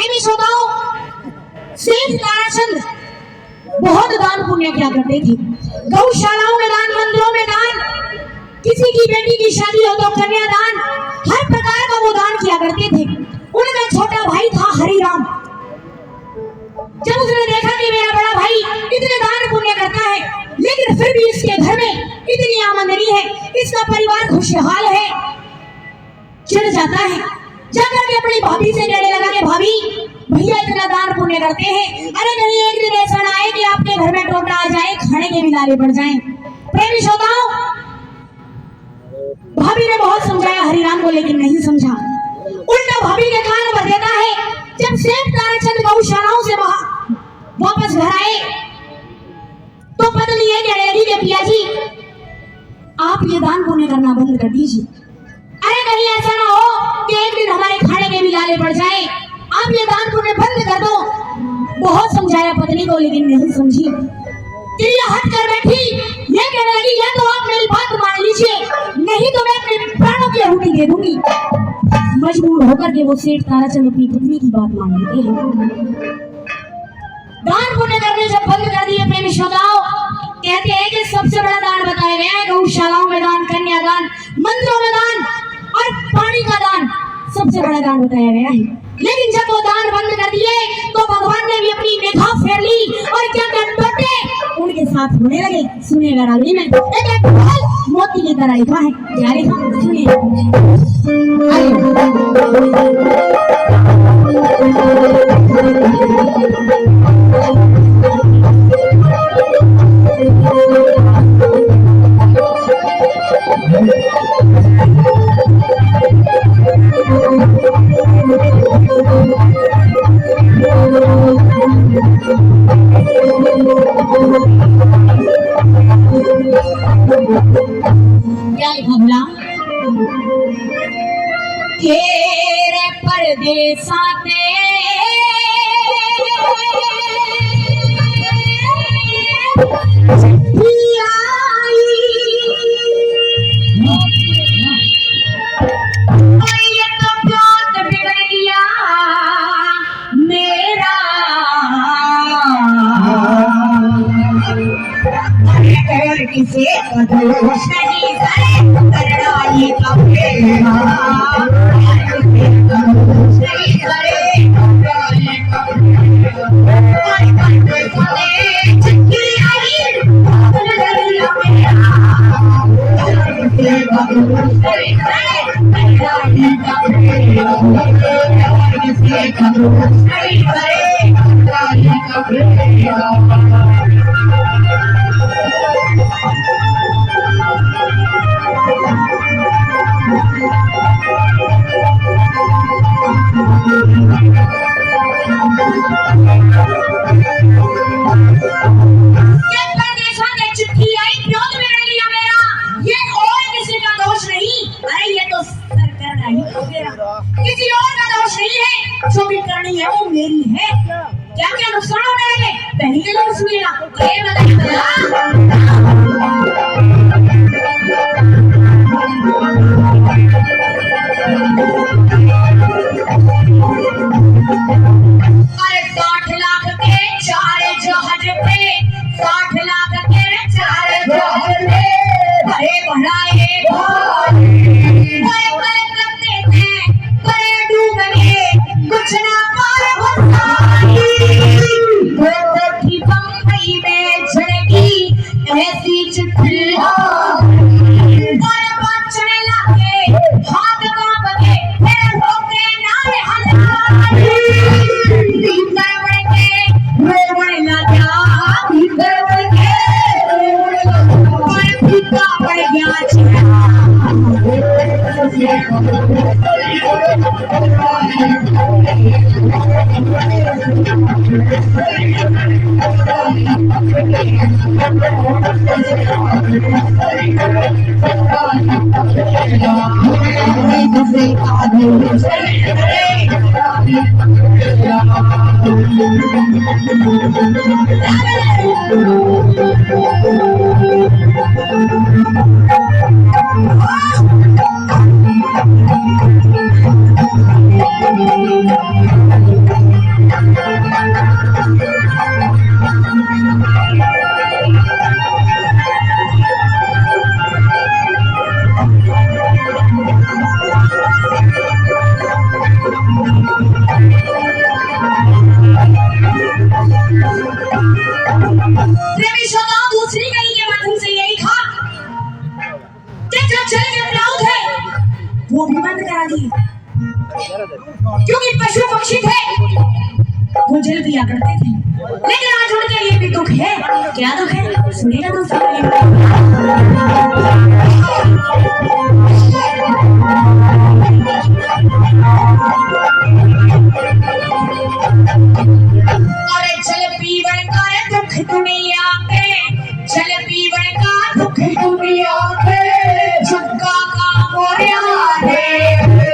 प्रेमी श्रोताओं, सेठ ताराचंद बहुत दान पुण्य किया करते थे। गौशालाओं में दान, मंदिरों में दान, किसी की बेटी की शादी हो तो कन्यादान, हर प्रकार का वो दान किया करते थे। उनका छोटा भाई था हरिराम। जब उसने देखा कि मेरा बड़ा भाई इतने दान पुण्य करता है, लेकिन फिर भी इसके घर में इतनी आमदनी है, इसका परिवार खुशहाल है, चिढ़ जाता है। जाकर के अपनी भाभी से कहने लगा कि भाभी, भैया इतना दान पुण्य करते हैं, अरे नहीं एक दिन ऐसा ना आए कि आपके घर में टोटा आ जाए, खाने के भी लाले पड़ जाएं। प्रेमी श्रोताओं, भाभी ने बहुत समझाया हरिराम को, लेकिन नहीं समझा। उल्टा भाभी के कान भर देता है। जब सेठ ताराचंद गौशालाओं से वापस घर आए तो पत्नी ये कहने लगी कि पिया जी, आप ये दान पुण्य करना बंद कर दीजिए। अरे कहीं ऐसा ना हो कि एक दिन हमारे खाने के भी लाले पड़ जाए, आप ये दान पुण्य बंद कर दो। बहुत समझाया पत्नी को, लेकिन नहीं समझी। चिड़िया हट कर बैठी, ये कहने लगी, या तो आप मेरी बात मान लीजिए, नहीं तो मैं अपने प्राणों की आहुति दे दूंगी। मजबूर होकर के वो सेठ ताराचंद अपनी पत्नी की बात मान लेते हैं। दान पुण्य करने जब बंद कर दिए, प्रेमी श्रोताओं, कहते हैं कि सबसे बड़ा दान बताया गया है गौशालाओं में दान, कन्यादान, मंदिरों में दान और पानी का दान सबसे बड़ा दान बताया गया है। लेकिन जब वो दान बंद कर दिए तो भगवान ने भी अपनी निगाह फेर ली और क्या कर टोटे उनके साथ होने लगे। सुनिएगा रागनी में एक मोती की तरह लिखा है, क्या लिखा सुनिए। क्या लिखा भला? तेरे परदेसा किसे दोष नहीं करना ये कपेगा, दोष नहीं किसी और का दोष नहीं है, जो भी करनी है वो मेरी है। क्या क्या नुकसान होने लगे पहले के लोग सुनिएगा। अरे 60 लाख के 4 जहाज पे, 60 लाख के 4 जहाज पे, अरे बढ़ाए कुछ ना बम्बई में झड़की ऐसी चिट्ठी चढ़ने लगे, हाथ कांप के फिर होके नारे हलाए, भीतर बढ़ के रोने लगा, भीतर बढ़ के और फीका पड़ गया किया करते थे, लेकिन आज उनके लिए भी दुख है। क्या दुख है सुनिएगा दोस्तों। अरे चल पीवन का दुख दुनिया के, चल पीवन का दुख दुनिया के, झुक्का का मोरिया रे।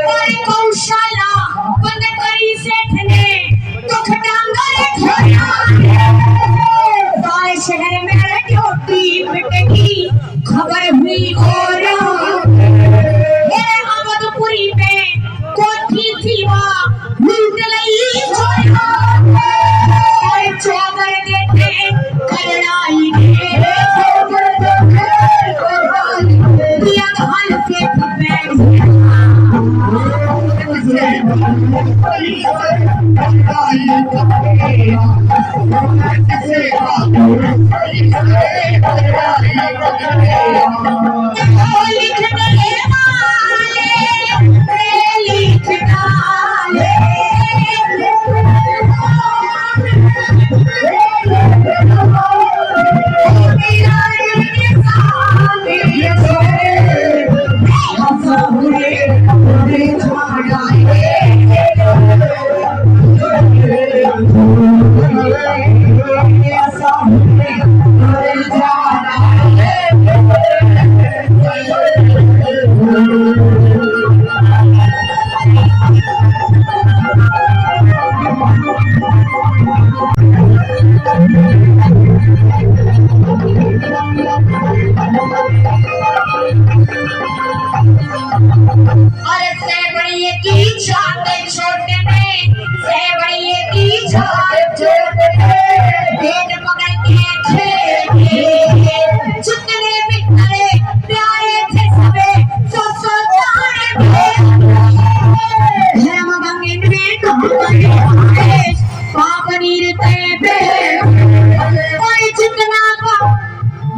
और गौशाला बंद करी सेठ ने, दुख डांगर ठोया रे। शहर में ड्यूटी पिटकी खबर हुई और अवधपुरी में कोठी थी वहाँ लूट लई छोरा। और चौगर देते करनाई दिया धान से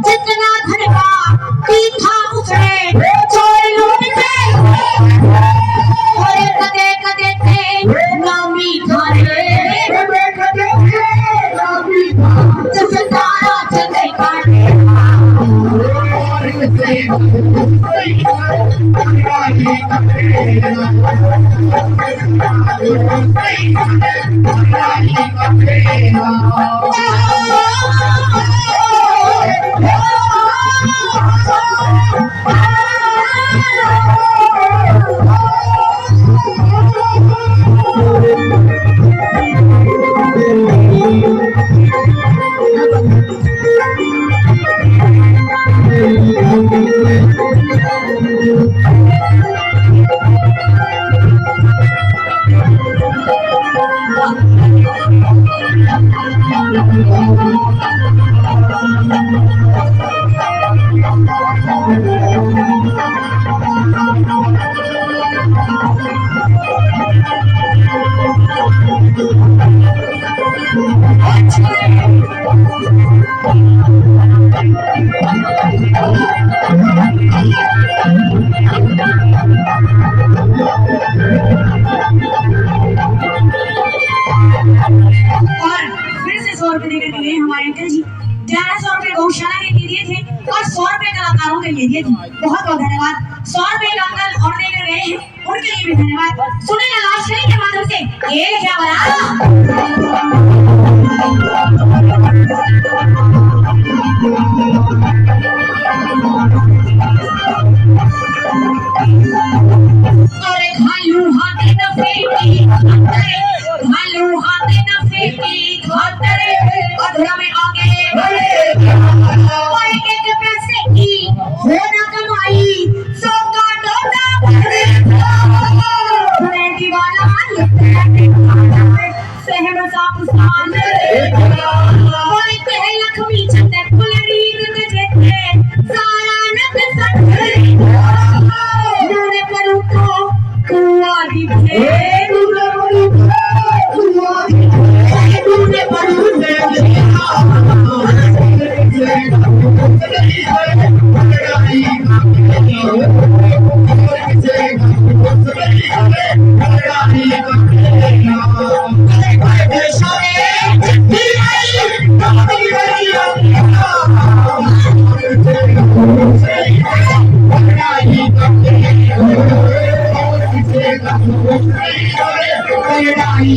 जितना धनवा तीखा उसने चोर लूट के। और कदे कदे थे नामी थारे, जैसे तारा चंद्र काटे। हमारे अंकल जी 1100 रुपए गौशाला के लिए दिए थे और 100 रुपए कलाकारों के लिए दिए थे। बहुत बहुत धन्यवाद। 100 रुपए अंकल और देकर गए हैं, उनके लिए भी धन्यवाद। सुने ना लास्ट के माध्यम से ये क्या बना। अरे घालू हाथे न फेंकी खातरे, घालू हाथे न फेंकी खातरे, अधरा में आगे और एक पैसे की हो न कमाई, सो का डोटा भरे दीवाना सहम साफ स्थान और कहे लक्ष्मी चंद्र फुलरी गजे सारा नक सठे नूरे करू तो कुआ दिखे, नूरे करू तो कुआ दिखे, नूरे करू आई